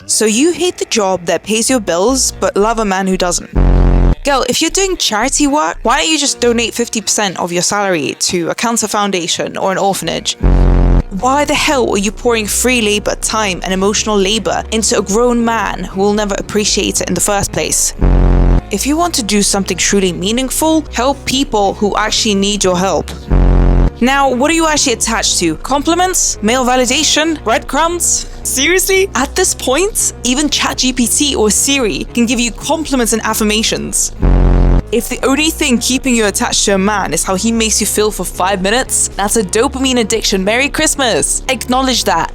So you hate the job that pays your bills, but love a man who doesn't. Girl, if you're doing charity work, why don't you just donate 50% of your salary to a cancer foundation or an orphanage? Why the hell are you pouring free labor, time, and emotional labor into a grown man who will never appreciate it in the first place? If you want to do something truly meaningful, help people who actually need your help. Now, what are you actually attached to? Compliments? Male validation? Breadcrumbs? Seriously? At this point, even ChatGPT or Siri can give you compliments and affirmations. If the only thing keeping you attached to a man is how he makes you feel for 5 minutes, that's a dopamine addiction. Merry Christmas! Acknowledge that.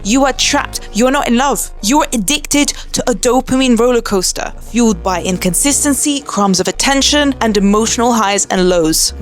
You are trapped. You are not in love. You are addicted to a dopamine roller coaster, fueled by inconsistency, crumbs of attention, and emotional highs and lows.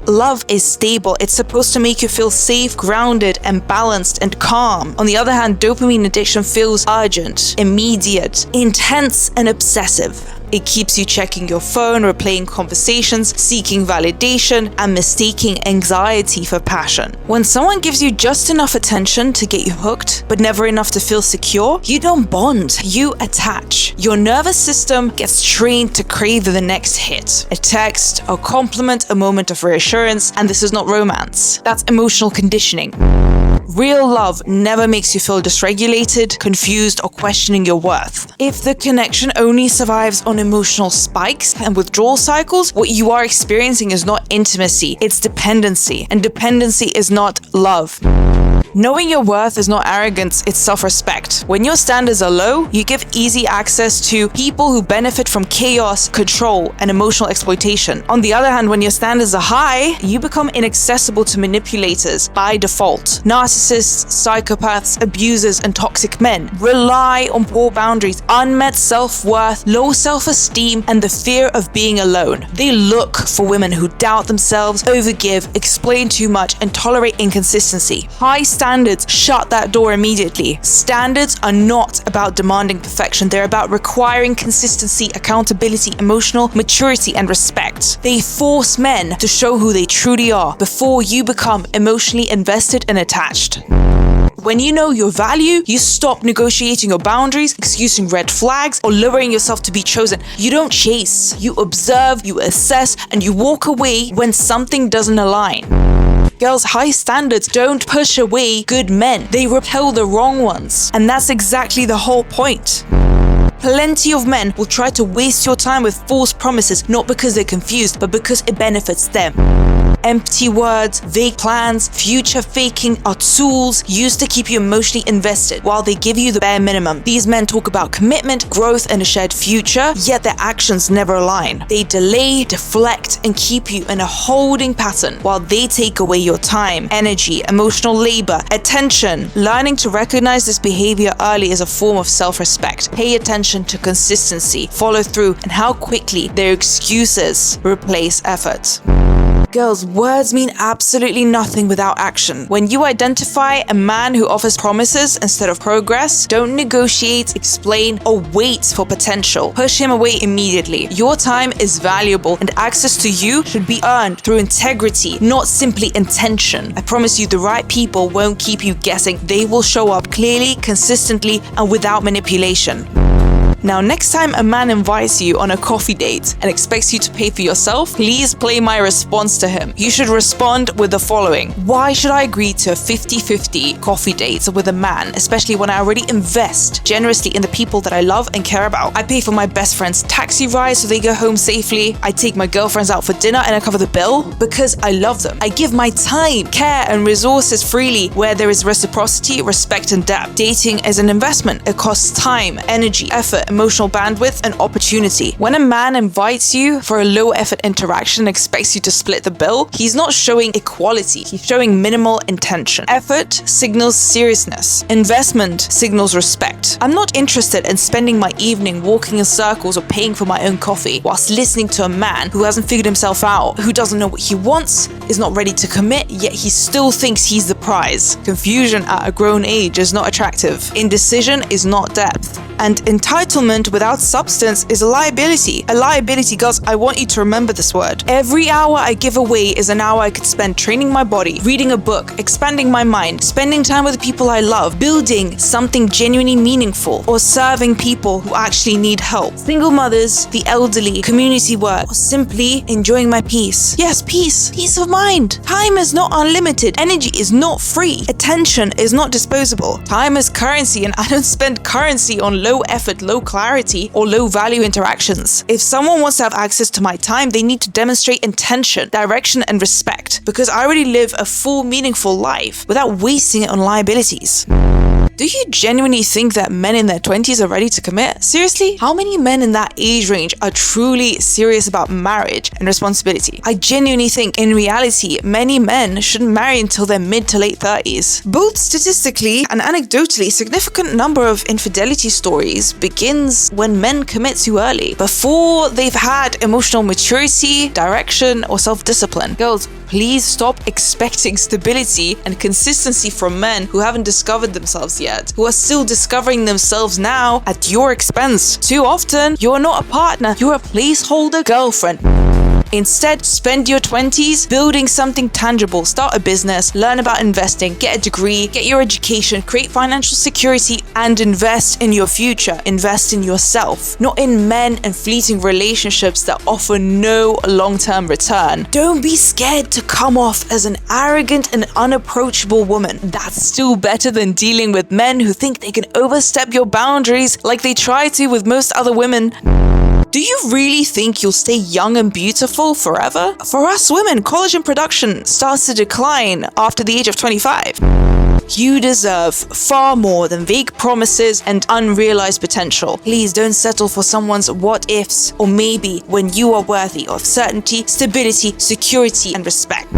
Love is stable. It's supposed to make you feel safe, grounded, and balanced and calm. On the other hand, dopamine addiction feels urgent, immediate, intense, and obsessive. It keeps you checking your phone, replaying conversations, seeking validation, and mistaking anxiety for passion. When someone gives you just enough attention to get you hooked, but never enough to feel secure, you don't bond, you attach. Your nervous system gets trained to crave the next hit. A text, a compliment, a moment of reassurance, and this is not romance. That's emotional conditioning. Real love never makes you feel dysregulated, confused, or questioning your worth. If the connection only survives on emotional spikes and withdrawal cycles, what you are experiencing is not intimacy, it's dependency. And dependency is not love. Knowing your worth is not arrogance, it's self-respect. When your standards are low, you give easy access to people who benefit from chaos, control, and emotional exploitation. On the other hand, when your standards are high, you become inaccessible to manipulators by default. Narcissists, psychopaths, abusers, and toxic men rely on poor boundaries, unmet self-worth, low self-esteem, and the fear of being alone. They look for women who doubt themselves, overgive, explain too much, and tolerate inconsistency. High standards shut that door immediately. Standards are not about demanding perfection. They're about requiring consistency, accountability, emotional maturity, and respect. They force men to show who they truly are before you become emotionally invested and attached. When you know your value, you stop negotiating your boundaries, excusing red flags, or lowering yourself to be chosen. You don't chase. You observe, you assess, and you walk away when something doesn't align. Girls, high standards don't push away good men. They repel the wrong ones. And that's exactly the whole point. Plenty of men will try to waste your time with false promises, not because they're confused, but because it benefits them. Empty words, vague plans, future faking are tools used to keep you emotionally invested while they give you the bare minimum. These men talk about commitment, growth, and a shared future, yet their actions never align. They delay, deflect, and keep you in a holding pattern while they take away your time, energy, emotional labor, attention. Learning to recognize this behavior early is a form of self-respect. Pay attention to consistency, follow through, and how quickly their excuses replace effort. Girls, words mean absolutely nothing without action. When you identify a man who offers promises instead of progress, don't negotiate, explain, or wait for potential. Push him away immediately. Your time is valuable, and access to you should be earned through integrity, not simply intention. I promise you, the right people won't keep you guessing. They will show up clearly, consistently, and without manipulation. Now, next time a man invites you on a coffee date and expects you to pay for yourself, please play my response to him. You should respond with the following. Why should I agree to a 50-50 coffee date with a man, especially when I already invest generously in the people that I love and care about? I pay for my best friend's taxi ride so they go home safely. I take my girlfriends out for dinner and I cover the bill because I love them. I give my time, care, and resources freely where there is reciprocity, respect, and depth. Dating is an investment. It costs time, energy, effort, emotional bandwidth, and opportunity. When a man invites you for a low-effort interaction and expects you to split the bill, he's not showing equality. He's showing minimal intention. Effort signals seriousness. Investment signals respect. I'm not interested in spending my evening walking in circles or paying for my own coffee whilst listening to a man who hasn't figured himself out, who doesn't know what he wants, is not ready to commit, yet he still thinks he's the prize. Confusion at a grown age is not attractive. Indecision is not depth. And entitlement Entitlement without substance is a liability. A liability, girls, I want you to remember this word. Every hour I give away is an hour I could spend training my body, reading a book, expanding my mind, spending time with the people I love, building something genuinely meaningful, or serving people who actually need help. Single mothers, the elderly, community work, or simply enjoying my peace. Yes, peace. Peace of mind. Time is not unlimited. Energy is not free. Attention is not disposable. Time is currency, and I don't spend currency on low effort, low clarity, or low value interactions. If someone wants to have access to my time, they need to demonstrate intention, direction, and respect, because I already live a full, meaningful life without wasting it on liabilities. Do you genuinely think that men in their 20s are ready to commit? Seriously? How many men in that age range are truly serious about marriage and responsibility? I genuinely think, in reality, many men shouldn't marry until their mid to late 30s. Both statistically and anecdotally, a significant number of infidelity stories begins when men commit too early, before they've had emotional maturity, direction, or self-discipline. Girls, please stop expecting stability and consistency from men who haven't discovered themselves yet, who are still discovering themselves now at your expense. Too often, you're not a partner, you're a placeholder girlfriend. Instead, spend your 20s building something tangible. Start a business, learn about investing, get a degree, get your education, create financial security, and invest in your future. Invest in yourself, not in men and fleeting relationships that offer no long-term return. Don't be scared to come off as an arrogant and unapproachable woman. That's still better than dealing with men who think they can overstep your boundaries like they try to with most other women. Do you really think you'll stay young and beautiful forever? For us women, collagen production starts to decline after the age of 25. You deserve far more than vague promises and unrealized potential. Please don't settle for someone's what ifs or maybe when you are worthy of certainty, stability, security, and respect.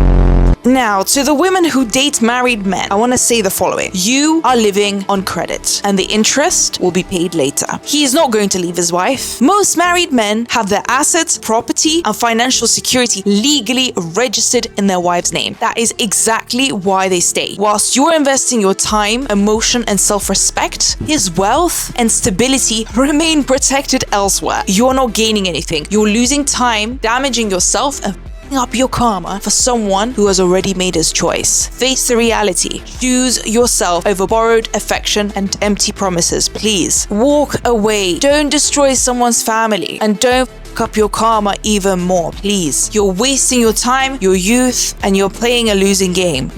Now, to the women who date married men, I want to say the following. You are living on credit, and the interest will be paid later. He is not going to leave his wife. Most married men have their assets, property, and financial security legally registered in their wife's name. That is exactly why they stay. Whilst you're investing your time, emotion, and self-respect, his wealth and stability remain protected elsewhere. You're not gaining anything. You're losing time, damaging yourself, and up your karma for someone who has already made his choice. Face the reality. Choose yourself over borrowed affection and empty promises, please. Walk away. Don't destroy someone's family, and don't f up your karma even more, please. You're wasting your time, your youth, and you're playing a losing game.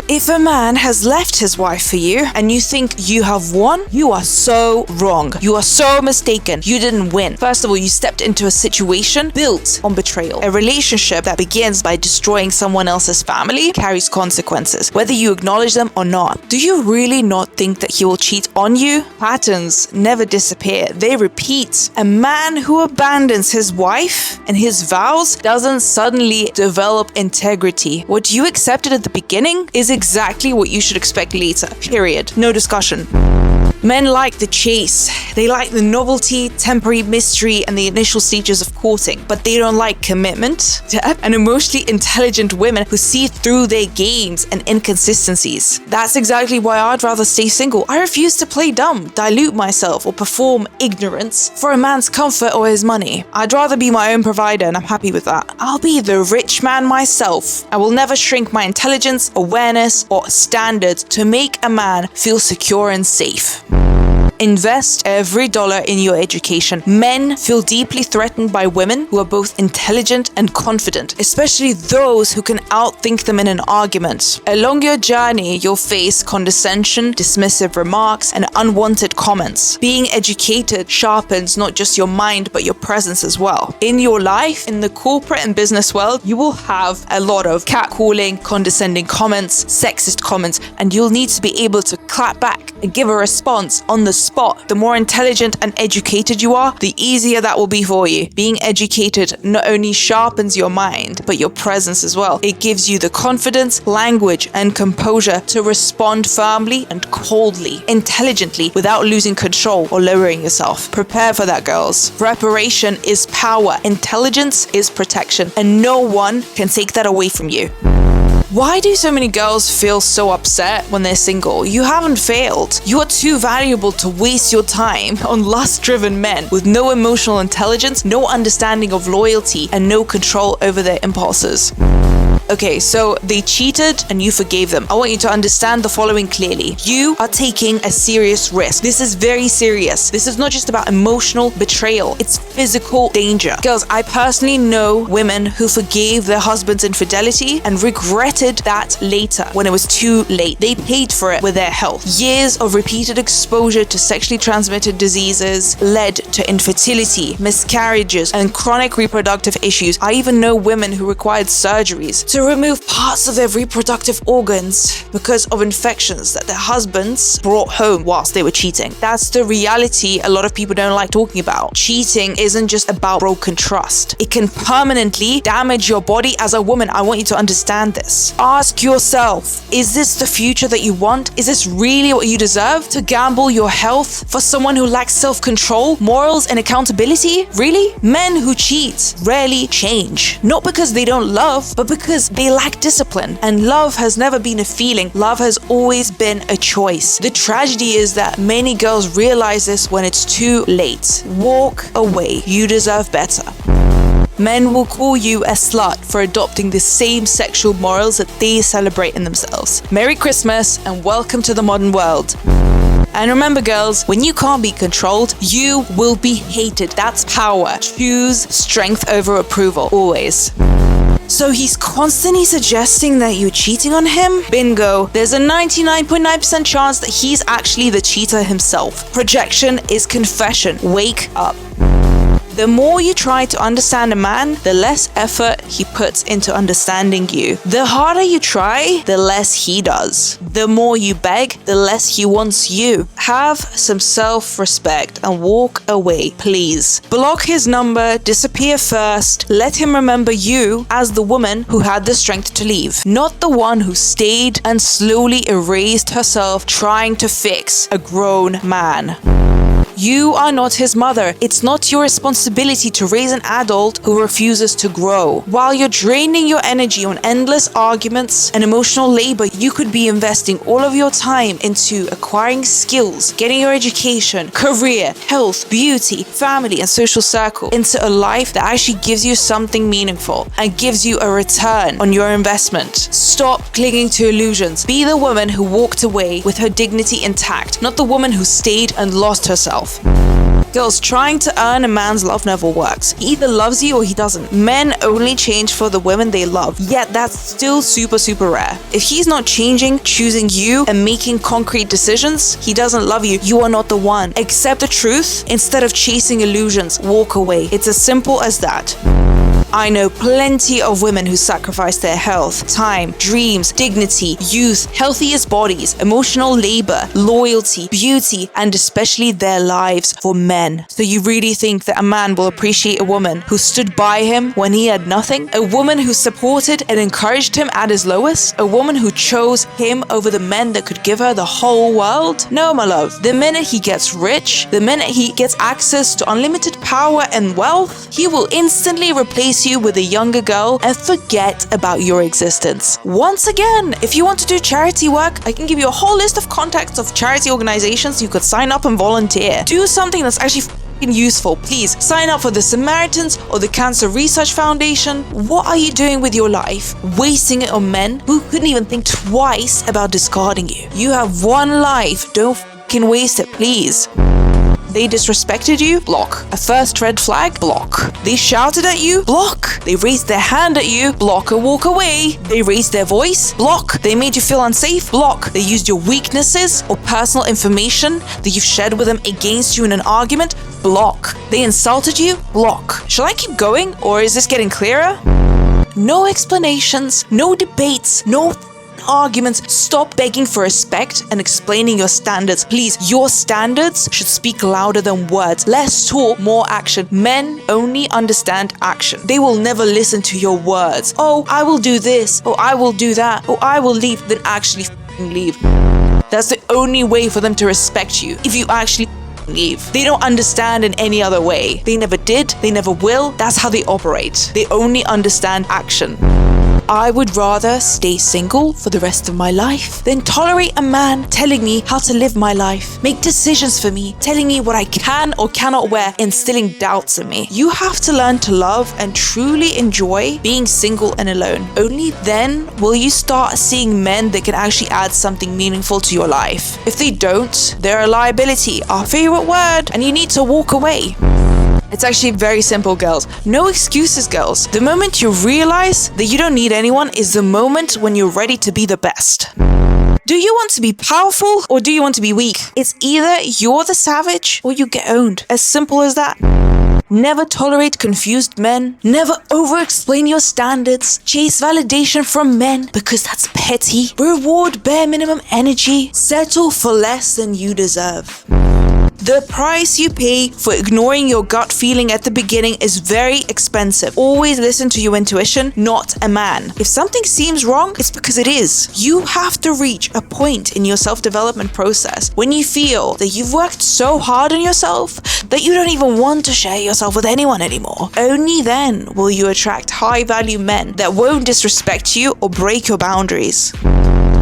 If a man has left his wife for you and you think you have won, you are so wrong. You are so mistaken. You didn't win. First of all, you stepped into a situation built on betrayal. A relationship that begins by destroying someone else's family carries consequences, whether you acknowledge them or not. Do you really not think that he will cheat on you? Patterns never disappear. They repeat. A man who abandons his wife and his vows doesn't suddenly develop integrity. What you accepted at the beginning is exactly what you should expect later. Period. No discussion. Men like the chase. They like the novelty, temporary mystery, and the initial stages of courting, but they don't like commitment, depth, and emotionally intelligent women who see through their games and inconsistencies. That's exactly why I'd rather stay single. I refuse to play dumb, dilute myself, or perform ignorance for a man's comfort or his money. I'd rather be my own provider, and I'm happy with that. I'll be the rich man myself. I will never shrink my intelligence, awareness, or standards to make a man feel secure and safe. Invest every dollar in your education. Men feel deeply threatened by women who are both intelligent and confident, especially those who can outthink them in an argument. Along your journey, you'll face condescension, dismissive remarks, and unwanted comments. Being educated sharpens not just your mind, but your presence as well. In your life, in the corporate and business world, you will have a lot of catcalling, condescending comments, sexist comments, and you'll need to be able to clap back and give a response on the spot. The more intelligent and educated you are, the easier that will be for you. Being educated not only sharpens your mind, but your presence as well. It gives you the confidence, language, and composure to respond firmly and coldly, intelligently, without losing control or lowering yourself. Prepare for that, girls. Preparation is power. Intelligence is protection, and no one can take that away from you. Why do so many girls feel so upset when they're single? You haven't failed. You are too valuable to waste your time on lust-driven men with no emotional intelligence, no understanding of loyalty, and no control over their impulses. Okay, so they cheated and you forgave them. I want you to understand the following clearly. You are taking a serious risk. This is very serious. This is not just about emotional betrayal. It's physical danger. Girls, I personally know women who forgave their husband's infidelity and regretted that later when it was too late. They paid for it with their health. Years of repeated exposure to sexually transmitted diseases led to infertility, miscarriages, and chronic reproductive issues. I even know women who required surgeries to remove parts of their reproductive organs because of infections that their husbands brought home whilst they were cheating. That's the reality a lot of people don't like talking about. Cheating isn't just about broken trust. It can permanently damage your body as a woman. I want you to understand this. Ask yourself, is this the future that you want? Is this really what you deserve? To gamble your health for someone who lacks self-control, morals, and accountability? Really? Men who cheat rarely change. Not because they don't love, but because they lack discipline. And love has never been a feeling. Love has always been a choice. The tragedy is that many girls realize this when it's too late. Walk away. You deserve better. Men will call you a slut for adopting the same sexual morals that they celebrate in themselves. Merry Christmas and welcome to the modern world. And remember, girls, when you can't be controlled, you will be hated. That's power. Choose strength over approval, always. So he's constantly suggesting that you're cheating on him? Bingo. There's a 99.9% chance that he's actually the cheater himself. Projection is confession. Wake up. The more you try to understand a man, the less effort he puts into understanding you. The harder you try, the less he does. The more you beg, the less he wants you. Have some self-respect and walk away, please. Block his number, disappear first. Let him remember you as the woman who had the strength to leave, not the one who stayed and slowly erased herself trying to fix a grown man. You are not his mother. It's not your responsibility to raise an adult who refuses to grow. While you're draining your energy on endless arguments and emotional labor, you could be investing all of your time into acquiring skills, getting your education, career, health, beauty, family, and social circle into a life that actually gives you something meaningful and gives you a return on your investment. Stop clinging to illusions. Be the woman who walked away with her dignity intact, not the woman who stayed and lost herself. Girls, trying to earn a man's love never works. He either loves you or he doesn't. Men only change for the women they love, yet that's still super rare. If he's not changing, choosing you, and making concrete decisions, he doesn't love you. You are not the one. Accept the truth instead of chasing illusions. Walk away. It's as simple as that. I know plenty of women who sacrifice their health, time, dreams, dignity, youth, healthiest bodies, emotional labor, loyalty, beauty, and especially their lives for men. So you really think that a man will appreciate a woman who stood by him when he had nothing? A woman who supported and encouraged him at his lowest? A woman who chose him over the men that could give her the whole world? No, my love. The minute he gets rich, the minute he gets access to unlimited power and wealth, he will instantly replace you with a younger girl and forget about your existence. Once again, if you want to do charity work, I can give you a whole list of contacts of charity organizations you could sign up and volunteer. Do something that's actually useful. Please sign up for the Samaritans or the Cancer Research Foundation. What are you doing with your life? Wasting it on men who couldn't even think twice about discarding you. You have one life. Don't waste it, please. They disrespected you? Block. A first red flag? Block. They shouted at you? Block. They raised their hand at you? Block or walk away. They raised their voice? Block. They made you feel unsafe? Block. They used your weaknesses or personal information that you've shared with them against you in an argument? Block. They insulted you? Block. Shall I keep going, or is this getting clearer? No explanations, no debates, no arguments. Stop begging for respect and explaining your standards. Please, your standards should speak louder than words. Less talk, more action. Men only understand action. They will never listen to your words. Oh, I will do this. Oh, I will do that. Oh, I will leave. Then actually leave. That's the only way for them to respect you. If you actually leave. They don't understand in any other way. They never did. They never will. That's how they operate. They only understand action. I would rather stay single for the rest of my life than tolerate a man telling me how to live my life, make decisions for me, telling me what I can or cannot wear, instilling doubts in me. You have to learn to love and truly enjoy being single and alone. Only then will you start seeing men that can actually add something meaningful to your life. If they don't, they're a liability, our favorite word, and you need to walk away. It's actually very simple, girls. No excuses, girls. The moment you realize that you don't need anyone is the moment when you're ready to be the best. Do you want to be powerful or do you want to be weak? It's either you're the savage or you get owned. As simple as that. Never tolerate confused men. Never over-explain your standards. Chase validation from men because that's petty. Reward bare minimum energy. Settle for less than you deserve. The price you pay for ignoring your gut feeling at the beginning is very expensive. Always listen to your intuition, not a man. If something seems wrong, it's because it is. You have to reach a point in your self-development process when you feel that you've worked so hard on yourself that you don't even want to share yourself with anyone anymore. Only then will you attract high-value men that won't disrespect you or break your boundaries.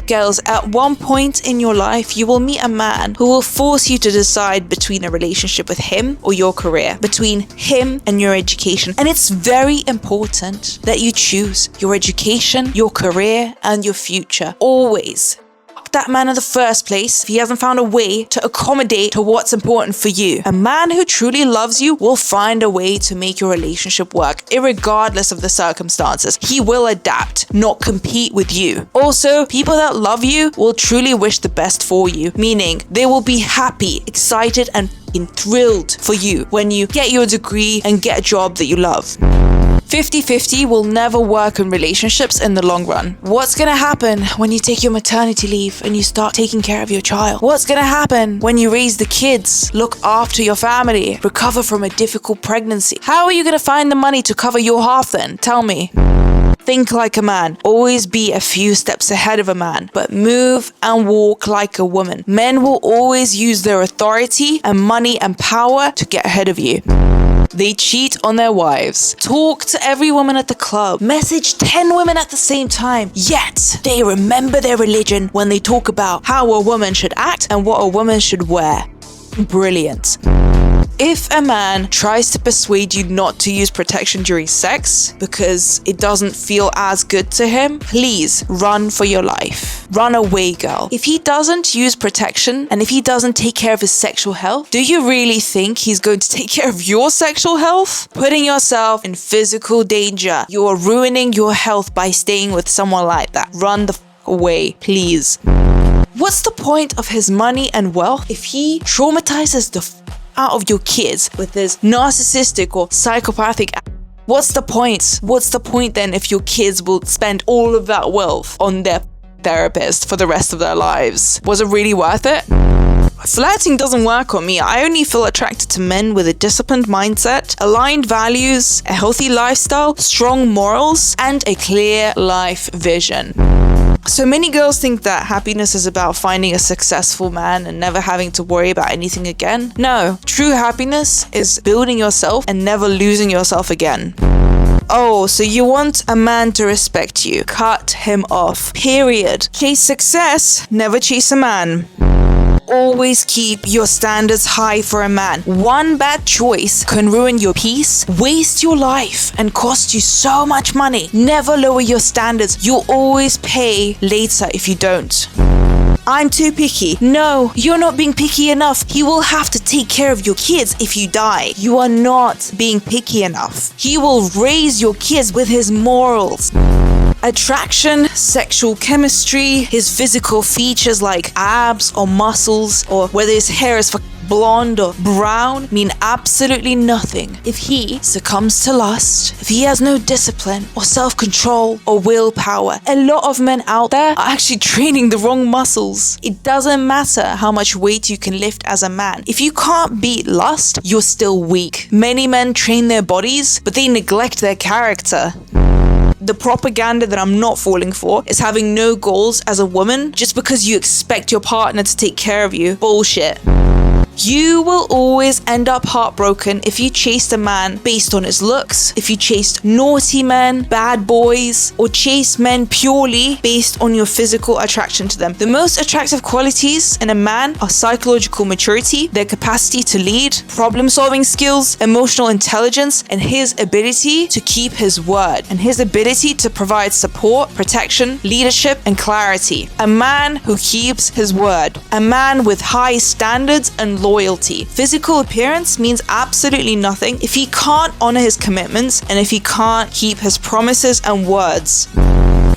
Girls, at one point in your life, you will meet a man who will force you to decide between a relationship with him or your career, between him and your education. And it's very important that you choose your education, your career, and your future. Always. That man in the first place if he hasn't found a way to accommodate to what's important for you. A man who truly loves you will find a way to make your relationship work, irregardless of the circumstances. He will adapt, not compete with you. Also, people that love you will truly wish the best for you, meaning they will be happy, excited, and thrilled for you when you get your degree and get a job that you love. 50-50 will never work in relationships in the long run. What's gonna happen when you take your maternity leave and you start taking care of your child? What's gonna happen when you raise the kids, look after your family, recover from a difficult pregnancy? How are you gonna find the money to cover your half then? Tell me. Think like a man. Always be a few steps ahead of a man, but move and walk like a woman. Men will always use their authority and money and power to get ahead of you. They cheat on their wives, talk to every woman at the club, message 10 women at the same time, yet they remember their religion when they talk about how a woman should act and what a woman should wear. Brilliant. If a man tries to persuade you not to use protection during sex because it doesn't feel as good to him, please run for your life. Run away, girl. If he doesn't use protection and if he doesn't take care of his sexual health, do you really think he's going to take care of your sexual health? Putting yourself in physical danger. You are ruining your health by staying with someone like that. Run the away, please. What's the point of his money and wealth if he traumatizes the out of your kids with his narcissistic or psychopathic? What's the point? What's the point then if your kids will spend all of that wealth on their therapist for the rest of their lives? Was it really worth it? Flirting doesn't work on me. I only feel attracted to men with a disciplined mindset, aligned values, a healthy lifestyle, strong morals, and a clear life vision. So many girls think that happiness is about finding a successful man and never having to worry about anything again. No, true happiness is building yourself and never losing yourself again. Oh, so you want a man to respect you? Cut him off. Period. Chase success, never chase a man. Always keep your standards high for a man. One bad choice can ruin your peace, waste your life, and cost you so much money. Never lower your standards. You'll always pay later if you don't. I'm too picky. No, you're not being picky enough. He will have to take care of your kids if you die. You are not being picky enough. He will raise your kids with his morals. Attraction, sexual chemistry, his physical features like abs or muscles, or whether his hair is blonde or brown, mean absolutely nothing if he succumbs to lust, if he has no discipline or self-control or willpower. A lot of men out there are actually training the wrong muscles. It doesn't matter how much weight you can lift as a man. If you can't beat lust, you're still weak. Many men train their bodies, but they neglect their character. The propaganda that I'm not falling for is having no goals as a woman just because you expect your partner to take care of you. Bullshit. You will always end up heartbroken if you chased a man based on his looks, if you chased naughty men, bad boys, or chase men purely based on your physical attraction to them. The most attractive qualities in a man are psychological maturity, their capacity to lead, problem-solving skills, emotional intelligence, and his ability to keep his word, and his ability to provide support, protection, leadership, and clarity. A man who keeps his word. A man with high standards and loyalty. Physical appearance means absolutely nothing if he can't honor his commitments and if he can't keep his promises and words.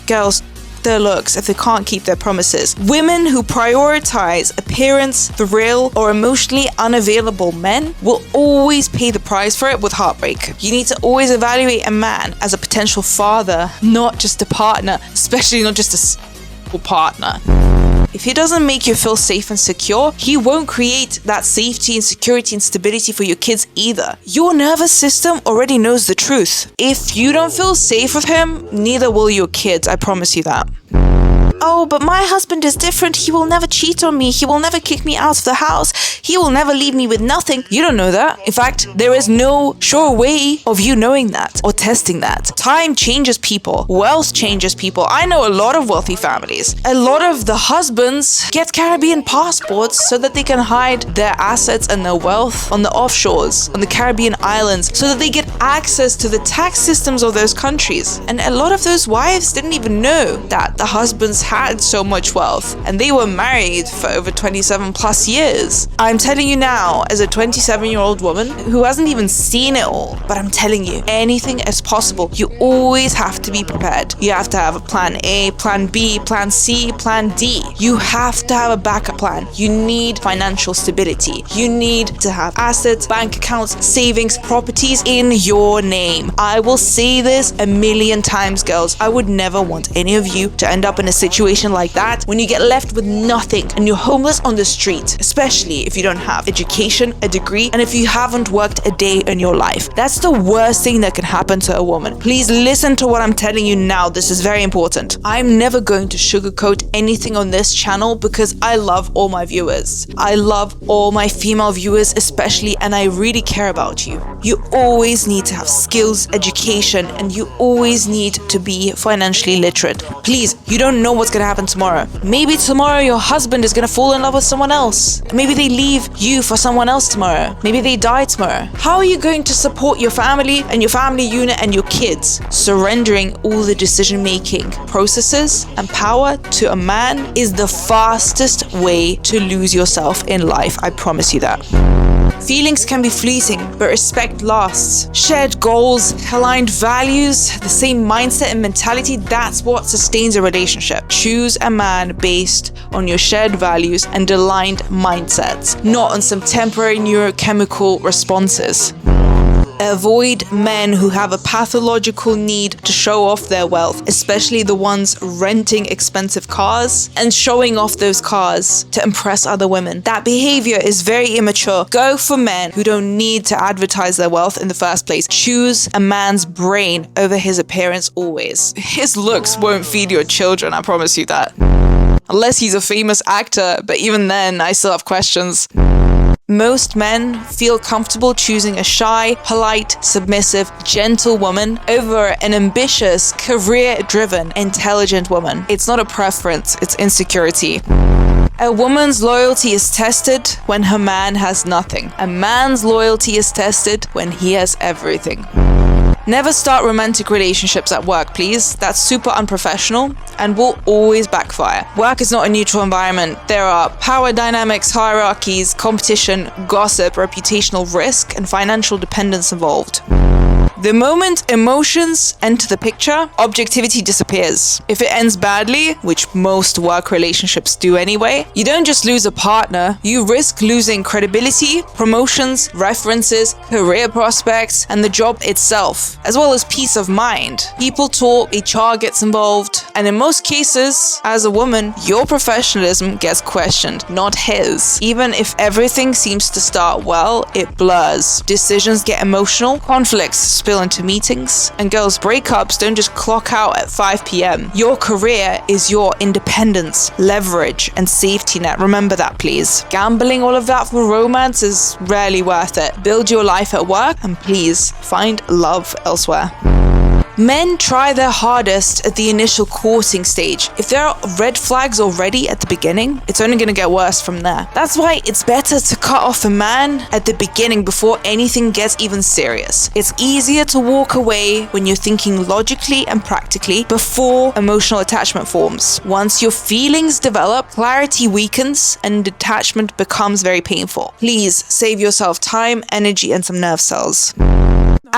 Girls, their looks if they can't keep their promises. Women who prioritize appearance, thrill, or emotionally unavailable men will always pay the price for it with heartbreak. You need to always evaluate a man as a potential father, not just a partner, especially not just a partner. If he doesn't make you feel safe and secure, he won't create that safety and security and stability for your kids either. Your nervous system already knows the truth. If you don't feel safe with him, neither will your kids, I promise you that. Oh, but my husband is different. He will never cheat on me. He will never kick me out of the house. He will never leave me with nothing. You don't know that. In fact, there is no sure way of you knowing that or testing that. Time changes people. Wealth changes people. I know a lot of wealthy families. A lot of the husbands get Caribbean passports so that they can hide their assets and their wealth on the offshores, on the Caribbean islands, so that they get access to the tax systems of those countries. And a lot of those wives didn't even know that the husbands had so much wealth and they were married for over 27 plus years. I'm telling you now, as a 27-year-old woman who hasn't even seen it all, but I'm telling you, anything is possible. You always have to be prepared. You have to have a plan A, plan B, plan C, plan D. You have to have a backup plan. You need financial stability. You need to have assets, bank accounts, savings, properties in your name. I will say this a million times, girls. I would never want any of you to end up in a situation like that when you get left with nothing and you're homeless on the street, especially if you don't have education, a degree, and if you haven't worked a day in your life. That's the worst thing that can happen to a woman. Please listen to what I'm telling you now. This is very important. I'm never going to sugarcoat anything on this channel because I love all my viewers. I love all my female viewers especially, and I really care about you. You always need to have skills, education, and you always need to be financially literate. Please, you don't know what's gonna happen tomorrow. Maybe tomorrow your husband is gonna fall in love with someone else. Maybe they leave you for someone else tomorrow. Maybe they die tomorrow. How are you going to support your family and your family unit and your kids? Surrendering all the decision-making processes and power to a man is the fastest way to lose yourself in life. I promise you that. Feelings can be fleeting, but respect lasts. Shared goals, aligned values, the same mindset and mentality, that's what sustains a relationship. Choose a man based on your shared values and aligned mindsets, not on some temporary neurochemical responses. Avoid men who have a pathological need to show off their wealth, especially the ones renting expensive cars and showing off those cars to impress other women. That behavior is very immature. Go for men who don't need to advertise their wealth in the first place. Choose a man's brain over his appearance always. His looks won't feed your children, I promise you that. Unless he's a famous actor, but even then, I still have questions. Most men feel comfortable choosing a shy, polite, submissive, gentle woman over an ambitious, career-driven, intelligent woman. It's not a preference, it's insecurity. A woman's loyalty is tested when her man has nothing. A man's loyalty is tested when he has everything. Never start romantic relationships at work, please. That's super unprofessional and will always backfire. Work is not a neutral environment. There are power dynamics, hierarchies, competition, gossip, reputational risk, and financial dependence involved. The moment emotions enter the picture, objectivity disappears. If it ends badly, which most work relationships do anyway, you don't just lose a partner, you risk losing credibility, promotions, references, career prospects, and the job itself, as well as peace of mind. People talk, HR gets involved, and in most cases, as a woman, your professionalism gets questioned, not his. Even if everything seems to start well, it blurs. Decisions get emotional, conflicts spill into meetings. And girls, breakups don't just clock out at 5 p.m. Your career is your independence, leverage, and safety net. Remember that, please. Gambling all of that for romance is rarely worth it. Build your life at work, and please find love elsewhere. Men try their hardest at the initial courting stage. If there are red flags already at the beginning, it's only going to get worse from there. That's why it's better to cut off a man at the beginning before anything gets even serious. It's easier to walk away when you're thinking logically and practically before emotional attachment forms. Once your feelings develop, clarity weakens and detachment becomes very painful. Please save yourself time, energy, and some nerve cells.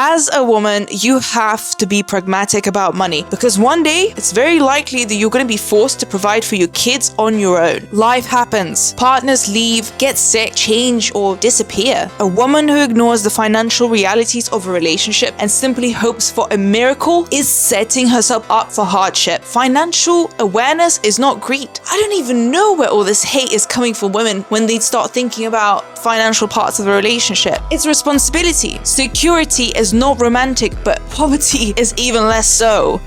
As a woman, you have to be pragmatic about money because one day it's very likely that you're going to be forced to provide for your kids on your own. Life happens. Partners leave, get sick, change, or disappear. A woman who ignores the financial realities of a relationship and simply hopes for a miracle is setting herself up for hardship. Financial awareness is not greed. I don't even know where all this hate is coming from women when they start thinking about financial parts of the relationship. It's responsibility. Security is not romantic, but poverty is even less so.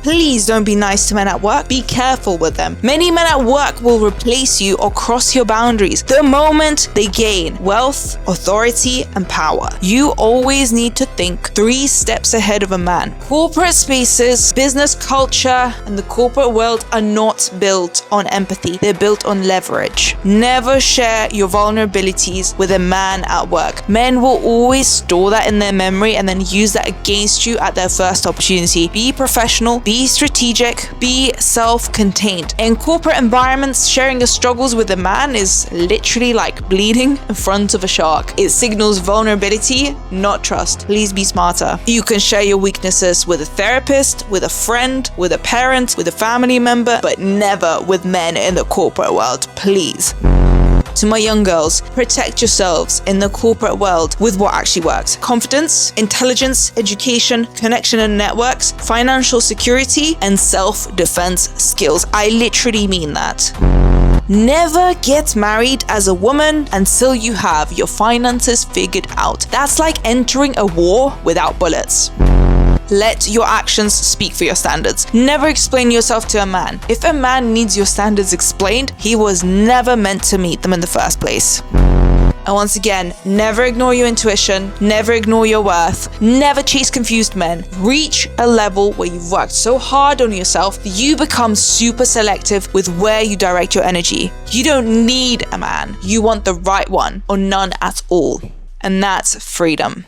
Please don't be nice to men at work. Be careful with them. Many men at work will replace you or cross your boundaries the moment they gain wealth, authority, and power. You always need to think 3 steps ahead of a man. Corporate spaces, business culture, and the corporate world are not built on empathy. They're built on leverage. Never share your vulnerabilities with a man at work. Men will always store that in their memory and then use that against you at their first opportunity. Be professional. Be strategic, be self-contained. In corporate environments, sharing your struggles with a man is literally like bleeding in front of a shark. It signals vulnerability, not trust. Please be smarter. You can share your weaknesses with a therapist, with a friend, with a parent, with a family member, but never with men in the corporate world, please. To my young girls, protect yourselves in the corporate world with what actually works. Confidence, intelligence, education, connection and networks, financial security, and self-defense skills. I literally mean that. Never get married as a woman until you have your finances figured out. That's like entering a war without bullets. Let your actions speak for your standards. Never explain yourself to a man. If a man needs your standards explained, he was never meant to meet them in the first place. And once again, never ignore your intuition, never ignore your worth, never chase confused men. Reach a level where you've worked so hard on yourself that you become super selective with where you direct your energy. You don't need a man. You want the right one or none at all. And that's freedom.